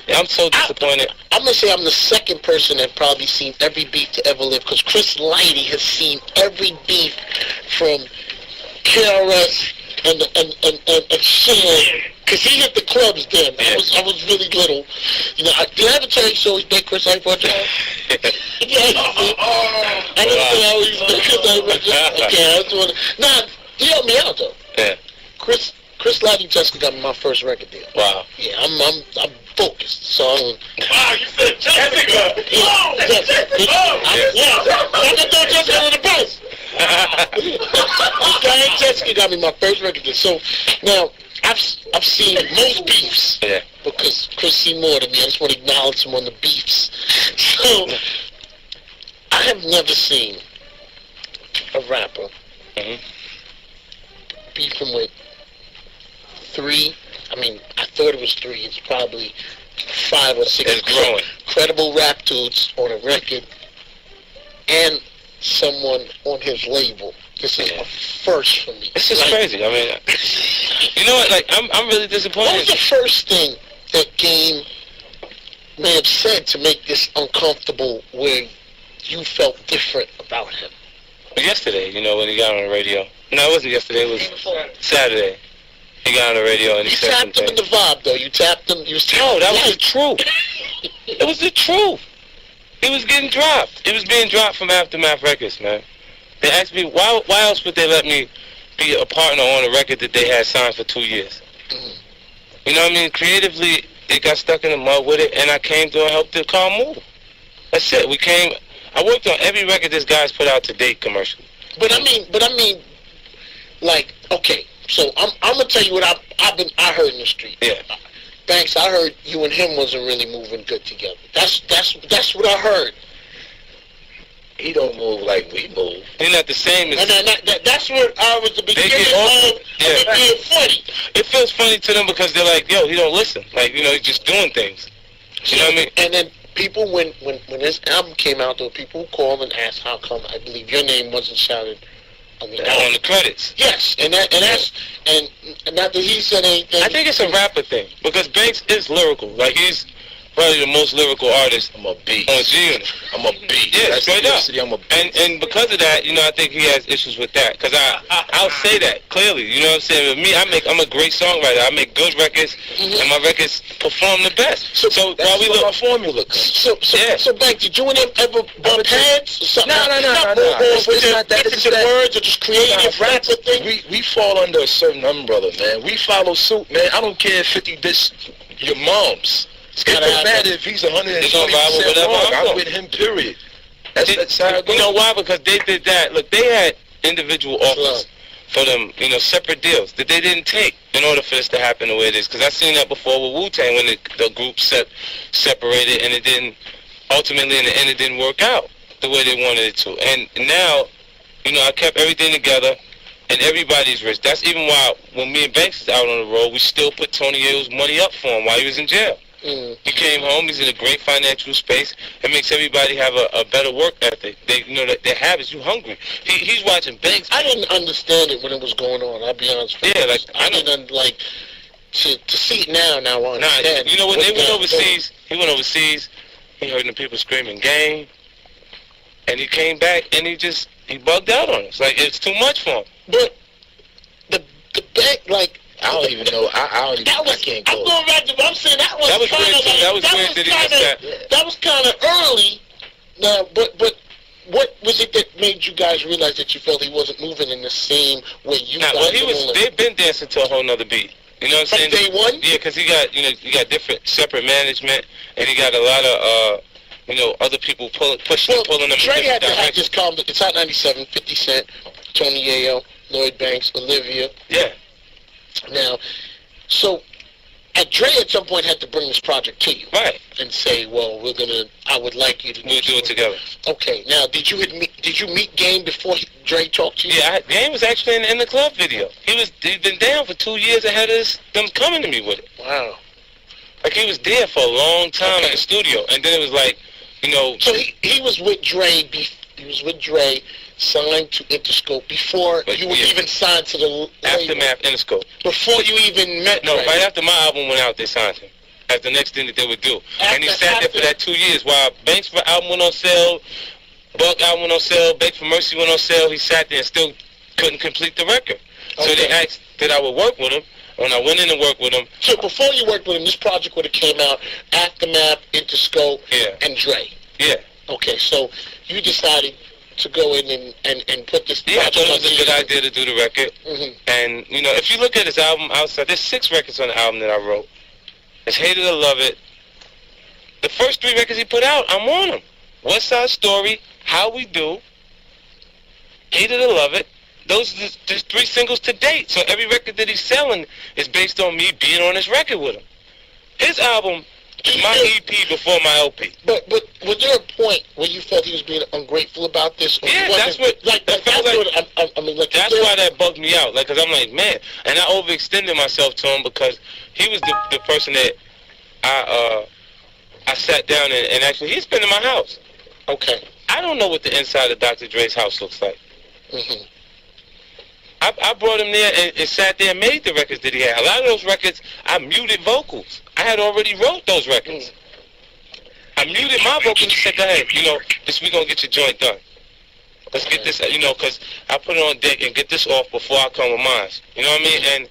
I'm so disappointed. I'm going to say I'm the second person that probably seen every beef to ever live, because Chris Lighty has seen every beef from KRS and Sean, because he hit the clubs then. I was really little. You know, did I ever tell you so? He met Chris Lighty for a time? I never said I always met Chris Lighty. Okay, I was doing. Nah, he helped me out though. Yeah. Chris Lighty and Jessica got me my first record deal. Wow. Yeah, I'm focused. So wow, you said Jessica. I can throw Jessica on the bus. This guy and Jessica got me my first record deal. So now I've seen most beefs. Yeah. Because Chris seen more than me. I just want to acknowledge him on the beefs. So I have never seen a rapper beefing with I thought it was 3. It's probably 5 or 6 it's growing. Credible rap dudes on a record and someone on his label. This is a first for me. It's just crazy. I mean, you know what? Like, I'm really disappointed. What was the first thing that Game may have said to make this uncomfortable, where you felt different about him? Yesterday, you know, when he got on the radio. No, it wasn't yesterday. It was Saturday. He got on the radio and he said tapped him in the vibe, though. You tapped him. No, that was the truth. It was the truth. It was getting dropped. It was being dropped from Aftermath Records, man. They asked me, why else would they let me be a partner on a record that they had signed for 2 years? You know what I mean? Creatively, they got stuck in the mud with it, and I came to help the car move. That's it. I worked on every record this guy's put out to date commercially. But I mean, like, okay. So I'm gonna tell you what I heard in the street. Yeah. Banks, I heard you and him wasn't really moving good together. That's what I heard. He don't move like we move. He's not the same as. And that's where I was the beginning of it being funny. It feels funny to them because they're like, yo, he don't listen. Like, you know, he's just doing things. You know what I mean? And then people, when this album came out, there were people who called and asked how come I believe your name wasn't shouted on the credits. Yes, and that's not that he said anything. I think it's a rapper thing because Banks is lyrical. Like, he's probably the most lyrical artist. I'm a beast. On G-Unit. I'm a beast. Yeah, straight up. I'm a beast. And because of that, you know, I think he has issues with that. Because I'll say that clearly. You know what I'm saying? With me, I'm a great songwriter. I make good records, and my records perform the best. So while we look our formula. So Banks, did you and him ever bump heads? No. It's not that. It's just words or just creative rapper thing. We fall under a certain umbrella, man. We follow suit, man. I don't care if 50 diss your moms. It doesn't matter if he's 120% wrong. I'm with him, period. That's how it goes. You know why? Because they did that. Look, they had individual offers for them, you know, separate deals that they didn't take in order for this to happen the way it is. Because I've seen that before with Wu-Tang when the group separated and it didn't, ultimately in the end it didn't work out the way they wanted it to. And now, you know, I kept everything together and everybody's rich. That's even why when me and Banks is out on the road, we still put Tony Yale's money up for him while he was in jail. He came home. He's in a great financial space. It makes everybody have a better work ethic. Their habits. You hungry? He's watching Banks. I didn't understand it when it was going on. I'll be honest with you. Yeah, like I didn't like to see it now. Now I understand. You know when they went overseas, he went overseas. He heard the people screaming "gang," and he came back and he bugged out on us. Like it's too much for him. But the bank, like. I don't even know. I can't go. I'm going back to. I'm saying that was kind of. That was kind of early. Now, but what was it that made you guys realize that you felt he wasn't moving in the same way you guys? Well, they've been dancing to a whole nother beat. You know what I'm saying? From day one. Yeah, because he got different separate management, and he got a lot of other people pulling them. Dre had to have this calm. It's Hot 97, 50 Cent, Tony Yayo, Lloyd Banks, Olivia. Yeah. Now, so Dre at some point had to bring this project to you, right? And say, "Well, I would like you to do it together." Okay. Now, did you meet Game before Dre talked to you? Yeah, Game was actually in the club video. He'd been down for 2 years ahead of them coming to me with it. Wow. Like he was there for a long time in the studio, and then it was like, you know. So he was with Dre. He was with Dre. Signed to Interscope before you were even signed to the Aftermath Interscope. Before you even met No, Dre. right after my album went out, they signed him. as the next thing that they would do. And he sat there for that 2 years while Banks for album went on sale, Buck album went on sale, Beg for Mercy went on sale. He sat there and still couldn't complete the record. So they asked that I would work with him. When I went in and worked with him. So before you worked with him, this project would have came out Aftermath, Interscope, and Dre. Yeah. Okay, so you decided to go in and put this. Yeah, I thought it was a good idea to do the record. And you know, if you look at his album outside, there's 6 records on the album that I wrote. It's Hate It or Love It. The first 3 records he put out, I'm on them. West Side Story, How We Do, Hate It or Love It. Those are just 3 singles to date. So every record that he's selling is based on me being on this record with him. His album is my EP before my LP. But was there a point where you felt he was being ungrateful about this? Yeah, that's what. That's why that bugged me out. Like, cause I'm like, man, and I overextended myself to him because he was the person that I sat down and actually he's been in my house. Okay. I don't know what the inside of Dr. Dre's house looks like. I brought him there and sat there and made the records that he had. A lot of those records, I muted vocals. I had already wrote those records. I muted my vocals and said, go ahead, you know, this we gonna get your joint done. Let's get this, you know, because I put it on deck and get this off before I come with mine. You know what I mean? And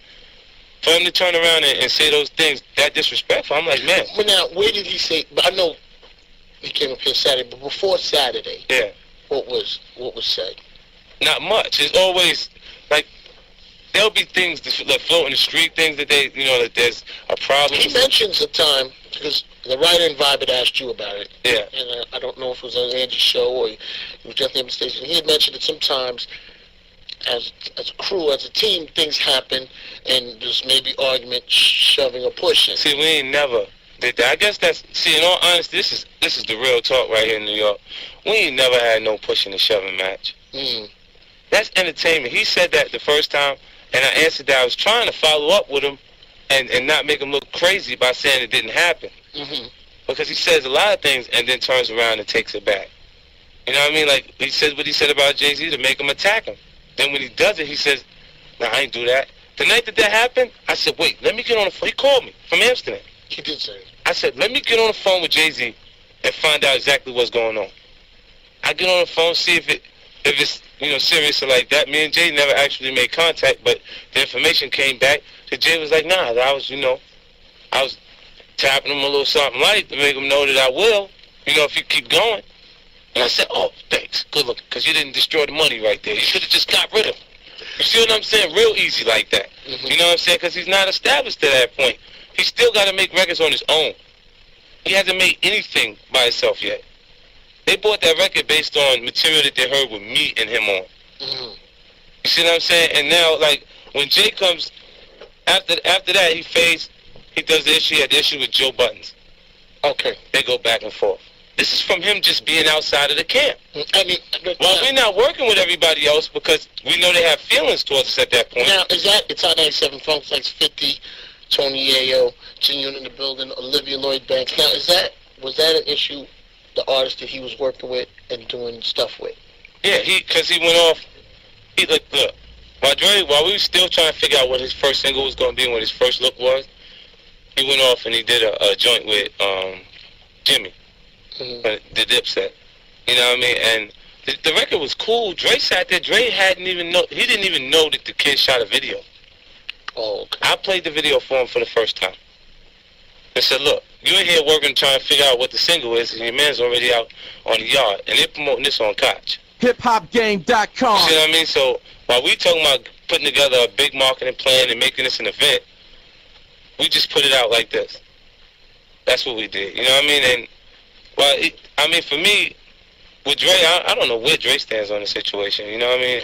for him to turn around and say those things, that disrespectful, I'm like, man. But now, where did he say, but I know he came up here Saturday, but before Saturday, what was said? Not much. It's always, like, there'll be things that float in the street, things that they, you know, that there's a problem. He mentions a time, because the writer in Vibe had asked you about it. Yeah. And I don't know if it was on Andy's show or it was just on the station. He had mentioned that sometimes, as a crew, as a team, things happen, and there's maybe argument, shoving or pushing. See, we ain't never did that. I guess that's, see, in all honesty, this is the real talk right here in New York. We ain't never had no pushing and shoving match. That's entertainment. He said that the first time, and I answered that I was trying to follow up with him and not make him look crazy by saying it didn't happen. Because he says a lot of things and then turns around and takes it back. You know what I mean? Like, he says what he said about Jay-Z to make him attack him. Then when he does it, he says, nah, I ain't do that. The night that happened, I said, wait, let me get on the phone. He called me from Amsterdam. He did say it. I said, let me get on the phone with Jay-Z and find out exactly what's going on. I get on the phone, see if it's, you know, serious or like that. Me and Jay never actually made contact, but the information came back that Jay was like, nah, I was tapping him a little something light to make him know that I will, you know, if you keep going. And I said, oh, thanks, good looking, because you didn't destroy the money right there. You should have just got rid of him. You see what I'm saying? Real easy like that. You know what I'm saying? Because he's not established to that point. He's still got to make records on his own. He hasn't made anything by himself yet. They bought that record based on material that they heard with me and him on. You see what I'm saying? And now, like, when Jay comes, after that, he fades, he does the issue, he had the issue with Joe Buttons. Okay. They go back and forth. This is from him just being outside of the camp. I mean, well, we're not working with everybody else because we know they have feelings towards us at that point. Now, is that, it's on 97 Funk Flex 50, Tony Yayo, Junior in the building, Olivia Lloyd Banks. Now, was that an issue, the artist that he was working with and doing stuff with? Yeah, because he went off, look, while we were still trying to figure out what his first single was going to be and what his first look was, he went off and he did a joint with Jimmy. The Dipset, you know what I mean? And the record was cool. Dre sat there. Dre didn't even know that the kid shot a video. Oh, okay. I played the video for him for the first time. I said, look, you in here working trying to figure out what the single is, and your man's already out on the yard, and they're promoting this on Koch. HipHopGame.com. You see what I mean? So while we talking about putting together a big marketing plan and making this an event, we just put it out like this. That's what we did. You know what I mean? And well, I mean, for me, with Dre, I don't know where Dre stands on the situation. You know what I mean?